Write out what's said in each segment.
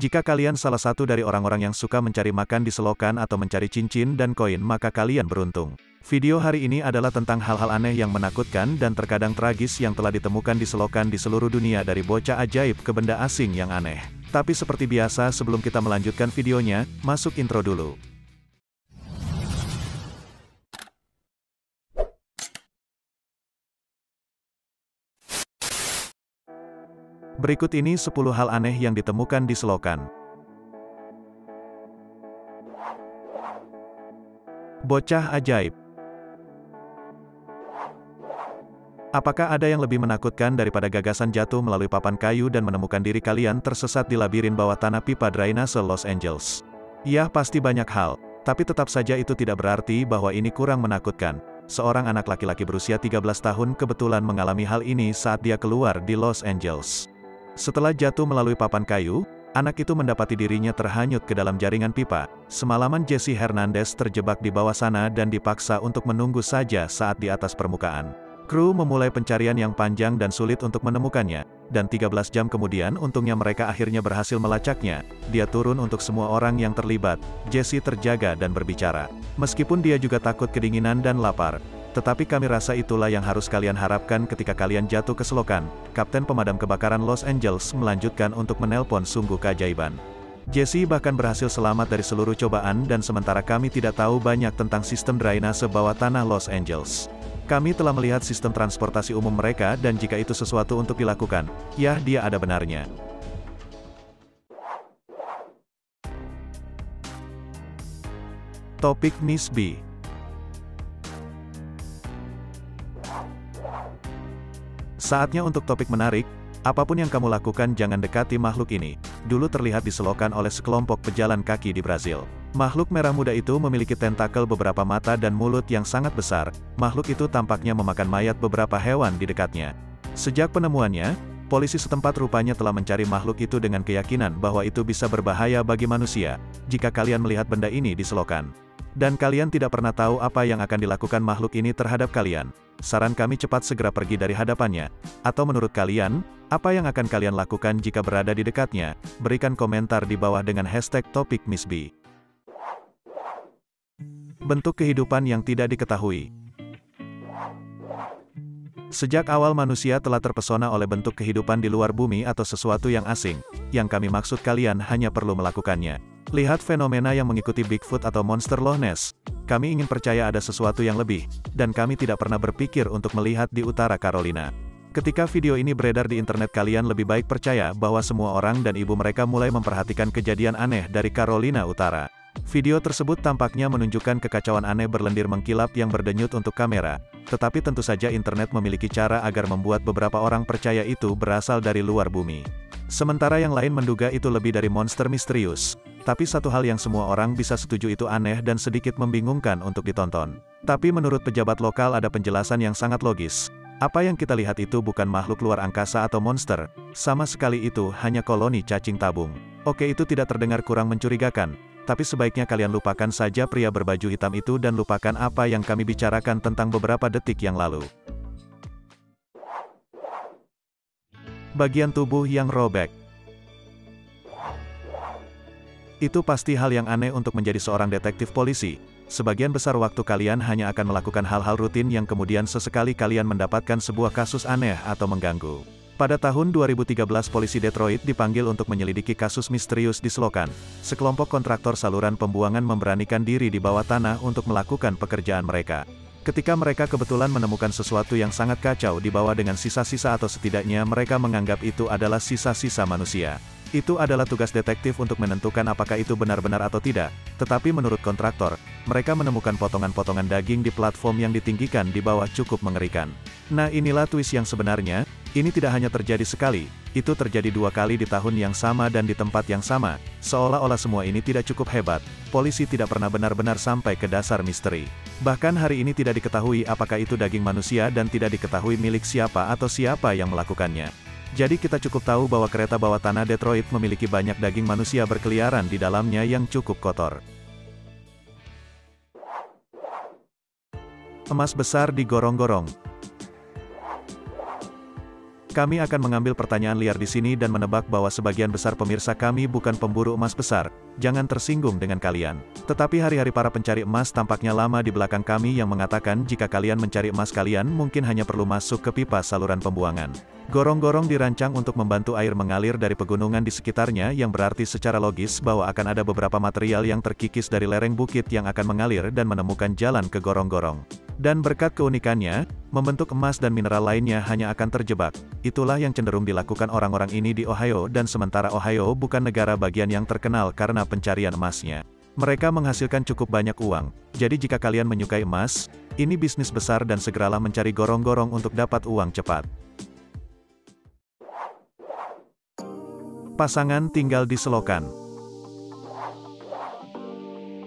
Jika kalian salah satu dari orang-orang yang suka mencari makan di selokan atau mencari cincin dan koin, maka kalian beruntung. Video hari ini adalah tentang hal-hal aneh yang menakutkan dan terkadang tragis yang telah ditemukan di selokan di seluruh dunia, dari bocah ajaib ke benda asing yang aneh. Tapi seperti biasa, sebelum kita melanjutkan videonya, masuk intro dulu. Berikut ini 10 hal aneh yang ditemukan di selokan. Bocah ajaib. Apakah ada yang lebih menakutkan daripada gagasan jatuh melalui papan kayu dan menemukan diri kalian tersesat di labirin bawah tanah pipa drainase Los Angeles? Ya, pasti banyak hal, tapi tetap saja itu tidak berarti bahwa ini kurang menakutkan. Seorang anak laki-laki berusia 13 tahun kebetulan mengalami hal ini saat dia keluar di Los Angeles. Setelah jatuh melalui papan kayu, anak itu mendapati dirinya terhanyut ke dalam jaringan pipa. Semalaman Jesse Hernandez terjebak di bawah sana dan dipaksa untuk menunggu saja saat di atas permukaan. Kru memulai pencarian yang panjang dan sulit untuk menemukannya, dan 13 jam kemudian untungnya mereka akhirnya berhasil melacaknya. Dia turun untuk semua orang yang terlibat. Jesse terjaga dan berbicara. Meskipun dia juga takut kedinginan dan lapar. Tetapi kami rasa itulah yang harus kalian harapkan ketika kalian jatuh ke selokan. Kapten pemadam kebakaran Los Angeles melanjutkan untuk menelpon sungguh keajaiban. Jesse bahkan berhasil selamat dari seluruh cobaan, dan sementara kami tidak tahu banyak tentang sistem drainase bawah tanah Los Angeles. Kami telah melihat sistem transportasi umum mereka, dan jika itu sesuatu untuk dilakukan, ya, dia ada benarnya. Topik Miss B. Saatnya untuk topik menarik. Apapun yang kamu lakukan, jangan dekati makhluk ini. Dulu terlihat di selokan oleh sekelompok pejalan kaki di Brazil. Makhluk merah muda itu memiliki tentakel, beberapa mata dan mulut yang sangat besar. Makhluk itu tampaknya memakan mayat beberapa hewan di dekatnya. Sejak penemuannya, polisi setempat rupanya telah mencari makhluk itu dengan keyakinan bahwa itu bisa berbahaya bagi manusia. Jika kalian melihat benda ini di selokan, dan kalian tidak pernah tahu apa yang akan dilakukan makhluk ini terhadap kalian, saran kami cepat segera pergi dari hadapannya. Atau menurut kalian, apa yang akan kalian lakukan jika berada di dekatnya? Berikan komentar di bawah dengan hashtag topik Miss B. Bentuk kehidupan yang tidak diketahui. Sejak awal manusia telah terpesona oleh bentuk kehidupan di luar bumi atau sesuatu yang asing. Yang kami maksud, kalian hanya perlu melakukannya. Lihat fenomena yang mengikuti Bigfoot atau monster Loch Ness. Kami ingin percaya ada sesuatu yang lebih, dan kami tidak pernah berpikir untuk melihat di utara Carolina. Ketika video ini beredar di internet, kalian lebih baik percaya bahwa semua orang dan ibu mereka mulai memperhatikan kejadian aneh dari Carolina Utara. Video tersebut tampaknya menunjukkan kekacauan aneh berlendir mengkilap yang berdenyut untuk kamera. Tetapi tentu saja internet memiliki cara agar membuat beberapa orang percaya itu berasal dari luar bumi. Sementara yang lain menduga itu lebih dari monster misterius. Tapi satu hal yang semua orang bisa setuju, itu aneh dan sedikit membingungkan untuk ditonton. Tapi menurut pejabat lokal ada penjelasan yang sangat logis. Apa yang kita lihat itu bukan makhluk luar angkasa atau monster. Sama sekali itu hanya koloni cacing tabung. Oke, itu tidak terdengar kurang mencurigakan. Tapi sebaiknya kalian lupakan saja pria berbaju hitam itu dan lupakan apa yang kami bicarakan tentang beberapa detik yang lalu. Bagian tubuh yang robek. Itu pasti hal yang aneh untuk menjadi seorang detektif polisi. Sebagian besar waktu kalian hanya akan melakukan hal-hal rutin yang kemudian sesekali kalian mendapatkan sebuah kasus aneh atau mengganggu. Pada tahun 2013, polisi Detroit dipanggil untuk menyelidiki kasus misterius di selokan. Sekelompok kontraktor saluran pembuangan memberanikan diri di bawah tanah untuk melakukan pekerjaan mereka. Ketika mereka kebetulan menemukan sesuatu yang sangat kacau di bawah dengan sisa-sisa, atau setidaknya mereka menganggap itu adalah sisa-sisa manusia. Itu adalah tugas detektif untuk menentukan apakah itu benar-benar atau tidak. Tetapi menurut kontraktor, mereka menemukan potongan-potongan daging di platform yang ditinggikan di bawah cukup mengerikan. Nah, inilah twist yang sebenarnya. Ini tidak hanya terjadi sekali, itu terjadi 2 kali di tahun yang sama dan di tempat yang sama. Seolah-olah semua ini tidak cukup hebat. Polisi tidak pernah benar-benar sampai ke dasar misteri. Bahkan hari ini tidak diketahui apakah itu daging manusia dan tidak diketahui milik siapa atau siapa yang melakukannya. Jadi kita cukup tahu bahwa kereta bawah tanah Detroit memiliki banyak daging manusia berkeliaran di dalamnya yang cukup kotor. Emas besar digorong-gorong. Kami akan mengambil pertanyaan liar di sini dan menebak bahwa sebagian besar pemirsa kami bukan pemburu emas besar, jangan tersinggung dengan kalian. Tetapi hari-hari para pencari emas tampaknya lama di belakang kami yang mengatakan jika kalian mencari emas kalian mungkin hanya perlu masuk ke pipa saluran pembuangan. Gorong-gorong dirancang untuk membantu air mengalir dari pegunungan di sekitarnya yang berarti secara logis bahwa akan ada beberapa material yang terkikis dari lereng bukit yang akan mengalir dan menemukan jalan ke gorong-gorong. Dan berkat keunikannya, membentuk emas dan mineral lainnya hanya akan terjebak. Itulah yang cenderung dilakukan orang-orang ini di Ohio dan sementara Ohio bukan negara bagian yang terkenal karena pencarian emasnya. Mereka menghasilkan cukup banyak uang, jadi jika kalian menyukai emas, ini bisnis besar dan segeralah mencari gorong-gorong untuk dapat uang cepat. Pasangan tinggal di selokan.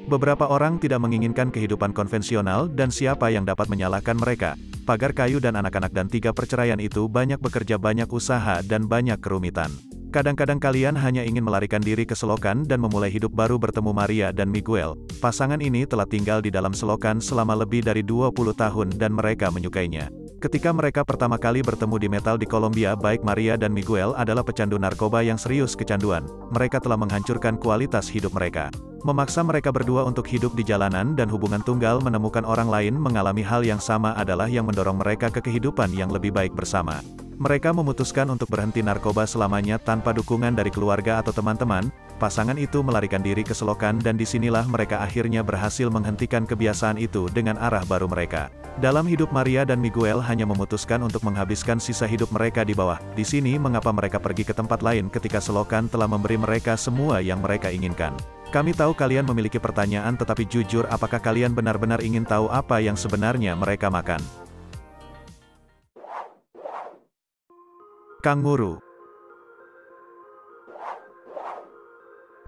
Beberapa orang tidak menginginkan kehidupan konvensional dan siapa yang dapat menyalahkan mereka. Pagar kayu dan anak-anak dan 3 perceraian itu banyak bekerja, banyak usaha dan banyak kerumitan. Kadang-kadang kalian hanya ingin melarikan diri ke selokan dan memulai hidup baru bertemu Maria dan Miguel. Pasangan ini telah tinggal di dalam selokan selama lebih dari 20 tahun dan mereka menyukainya. Ketika mereka pertama kali bertemu di metal di Kolombia, baik Maria dan Miguel adalah pecandu narkoba yang serius kecanduan. Mereka telah menghancurkan kualitas hidup mereka. Memaksa mereka berdua untuk hidup di jalanan dan hubungan tunggal menemukan orang lain mengalami hal yang sama adalah yang mendorong mereka ke kehidupan yang lebih baik bersama. Mereka memutuskan untuk berhenti narkoba selamanya tanpa dukungan dari keluarga atau teman-teman. Pasangan itu melarikan diri ke selokan dan disinilah mereka akhirnya berhasil menghentikan kebiasaan itu dengan arah baru mereka. Dalam hidup Maria dan Miguel hanya memutuskan untuk menghabiskan sisa hidup mereka di bawah. Di sini mengapa mereka pergi ke tempat lain ketika selokan telah memberi mereka semua yang mereka inginkan. Kami tahu kalian memiliki pertanyaan tetapi jujur apakah kalian benar-benar ingin tahu apa yang sebenarnya mereka makan? Kanguru.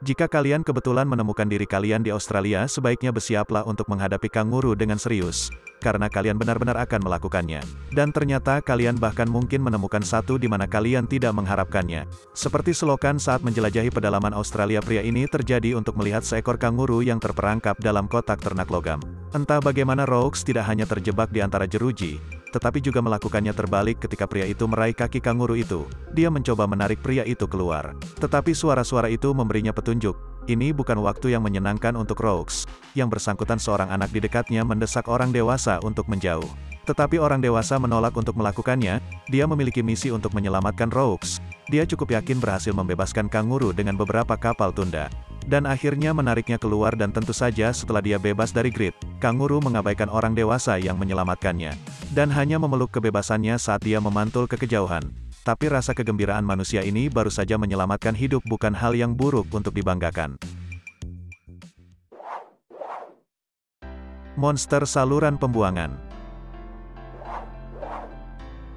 Jika kalian kebetulan menemukan diri kalian di Australia, sebaiknya bersiaplah untuk menghadapi kanguru dengan serius, karena kalian benar-benar akan melakukannya. Dan ternyata kalian bahkan mungkin menemukan satu di mana kalian tidak mengharapkannya. Seperti selokan saat menjelajahi pedalaman Australia, pria ini terjadi untuk melihat seekor kanguru yang terperangkap dalam kotak ternak logam. Entah bagaimana Roux tidak hanya terjebak di antara jeruji, tetapi juga melakukannya terbalik ketika pria itu meraih kaki kanguru itu. Dia mencoba menarik pria itu keluar. Tetapi suara-suara itu memberinya petunjuk. Ini bukan waktu yang menyenangkan untuk Roux. Yang bersangkutan seorang anak di dekatnya mendesak orang dewasa untuk menjauh. Tetapi orang dewasa menolak untuk melakukannya. Dia memiliki misi untuk menyelamatkan Roux. Dia cukup yakin berhasil membebaskan kanguru dengan beberapa kapal tunda. Dan akhirnya menariknya keluar dan tentu saja setelah dia bebas dari grid, kanguru mengabaikan orang dewasa yang menyelamatkannya. Dan hanya memeluk kebebasannya saat dia memantul ke kejauhan. Tapi rasa kegembiraan manusia ini baru saja menyelamatkan hidup bukan hal yang buruk untuk dibanggakan. Monster saluran pembuangan.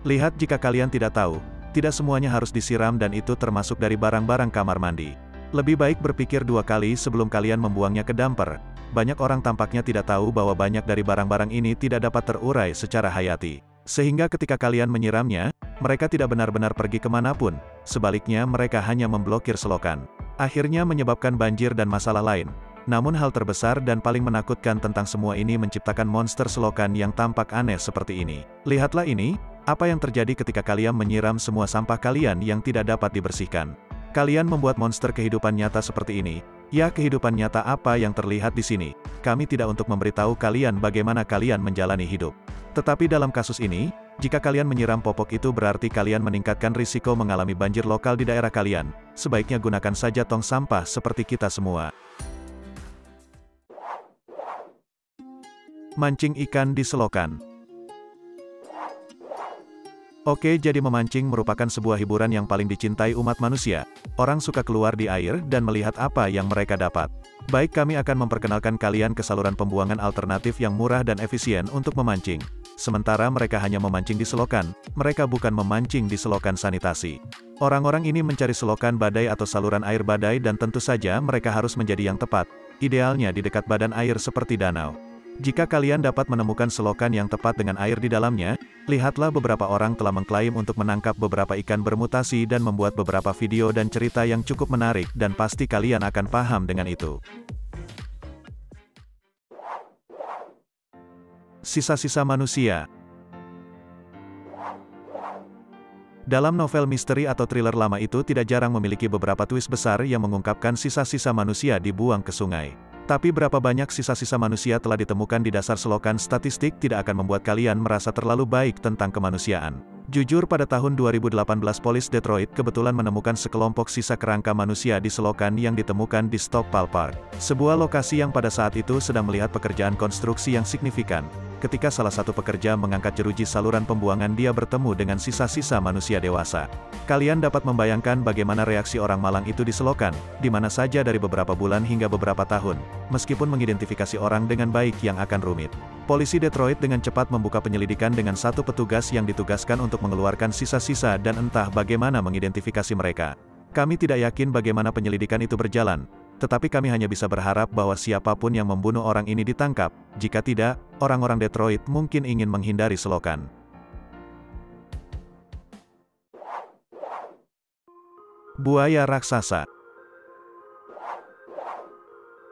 Lihat jika kalian tidak tahu, tidak semuanya harus disiram dan itu termasuk dari barang-barang kamar mandi. Lebih baik berpikir 2 kali sebelum kalian membuangnya ke damper. Banyak orang tampaknya tidak tahu bahwa banyak dari barang-barang ini tidak dapat terurai secara hayati. Sehingga ketika kalian menyiramnya, mereka tidak benar-benar pergi kemanapun. Sebaliknya mereka hanya memblokir selokan. Akhirnya menyebabkan banjir dan masalah lain. Namun hal terbesar dan paling menakutkan tentang semua ini menciptakan monster selokan yang tampak aneh seperti ini. Lihatlah ini, apa yang terjadi ketika kalian menyiram semua sampah kalian yang tidak dapat dibersihkan. Kalian membuat monster kehidupan nyata seperti ini. Ya, kehidupan nyata apa yang terlihat di sini. Kami tidak untuk memberitahu kalian bagaimana kalian menjalani hidup. Tetapi dalam kasus ini, jika kalian menyiram popok itu berarti kalian meningkatkan risiko mengalami banjir lokal di daerah kalian. Sebaiknya gunakan saja tong sampah seperti kita semua. Mancing ikan di selokan. Oke, jadi memancing merupakan sebuah hiburan yang paling dicintai umat manusia. Orang suka keluar di air dan melihat apa yang mereka dapat. Baik, kami akan memperkenalkan kalian ke saluran pembuangan alternatif yang murah dan efisien untuk memancing. Sementara mereka hanya memancing di selokan, mereka bukan memancing di selokan sanitasi. Orang-orang ini mencari selokan badai atau saluran air badai dan tentu saja mereka harus menjadi yang tepat. Idealnya di dekat badan air seperti danau. Jika kalian dapat menemukan selokan yang tepat dengan air di dalamnya, lihatlah beberapa orang telah mengklaim untuk menangkap beberapa ikan bermutasi dan membuat beberapa video dan cerita yang cukup menarik dan pasti kalian akan paham dengan itu. Sisa-sisa manusia. Dalam novel misteri atau thriller lama itu tidak jarang memiliki beberapa twist besar yang mengungkapkan sisa-sisa manusia dibuang ke sungai. Tapi berapa banyak sisa-sisa manusia telah ditemukan di dasar selokan statistik tidak akan membuat kalian merasa terlalu baik tentang kemanusiaan. Jujur pada tahun 2018 Polis Detroit kebetulan menemukan sekelompok sisa kerangka manusia di selokan yang ditemukan di Stockpile Park. Sebuah lokasi yang pada saat itu sedang melihat pekerjaan konstruksi yang signifikan. Ketika salah satu pekerja mengangkat jeruji saluran pembuangan dia bertemu dengan sisa-sisa manusia dewasa. Kalian dapat membayangkan bagaimana reaksi orang malang itu di selokan, di mana saja dari beberapa bulan hingga beberapa tahun, meskipun mengidentifikasi orang dengan baik yang akan rumit. Polisi Detroit dengan cepat membuka penyelidikan dengan satu petugas yang ditugaskan untuk mengeluarkan sisa-sisa dan entah bagaimana mengidentifikasi mereka. Kami tidak yakin bagaimana penyelidikan itu berjalan, tetapi kami hanya bisa berharap bahwa siapapun yang membunuh orang ini ditangkap. Jika tidak, orang-orang Detroit mungkin ingin menghindari selokan. Buaya raksasa.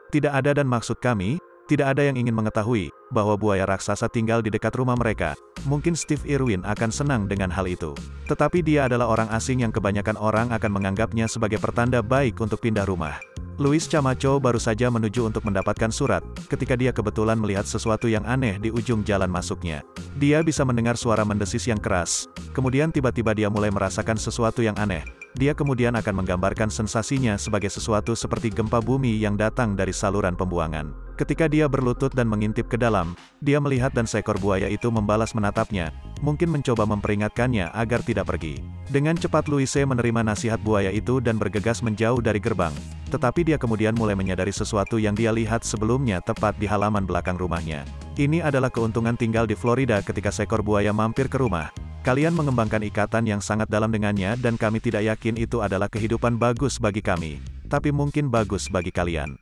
Tidak ada dan maksud kami, tidak ada yang ingin mengetahui bahwa buaya raksasa tinggal di dekat rumah mereka. Mungkin Steve Irwin akan senang dengan hal itu. Tetapi dia adalah orang asing yang kebanyakan orang akan menganggapnya sebagai pertanda baik untuk pindah rumah. Luis Camacho baru saja menuju untuk mendapatkan surat, ketika dia kebetulan melihat sesuatu yang aneh di ujung jalan masuknya. Dia bisa mendengar suara mendesis yang keras, kemudian tiba-tiba dia mulai merasakan sesuatu yang aneh. Dia kemudian akan menggambarkan sensasinya sebagai sesuatu seperti gempa bumi yang datang dari saluran pembuangan. Ketika dia berlutut dan mengintip ke dalam, dia melihat dan seekor buaya itu membalas menatapnya, mungkin mencoba memperingatkannya agar tidak pergi. Dengan cepat Luise menerima nasihat buaya itu dan bergegas menjauh dari gerbang. Tetapi dia kemudian mulai menyadari sesuatu yang dia lihat sebelumnya tepat di halaman belakang rumahnya. Ini adalah keuntungan tinggal di Florida ketika seekor buaya mampir ke rumah. Kalian mengembangkan ikatan yang sangat dalam dengannya dan kami tidak yakin itu adalah kehidupan bagus bagi kami. Tapi mungkin bagus bagi kalian.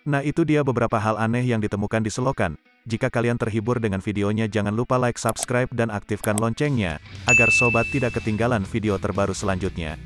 Nah itu dia beberapa hal aneh yang ditemukan di selokan. Jika kalian terhibur dengan videonya jangan lupa like, subscribe dan aktifkan loncengnya, agar sobat tidak ketinggalan video terbaru selanjutnya.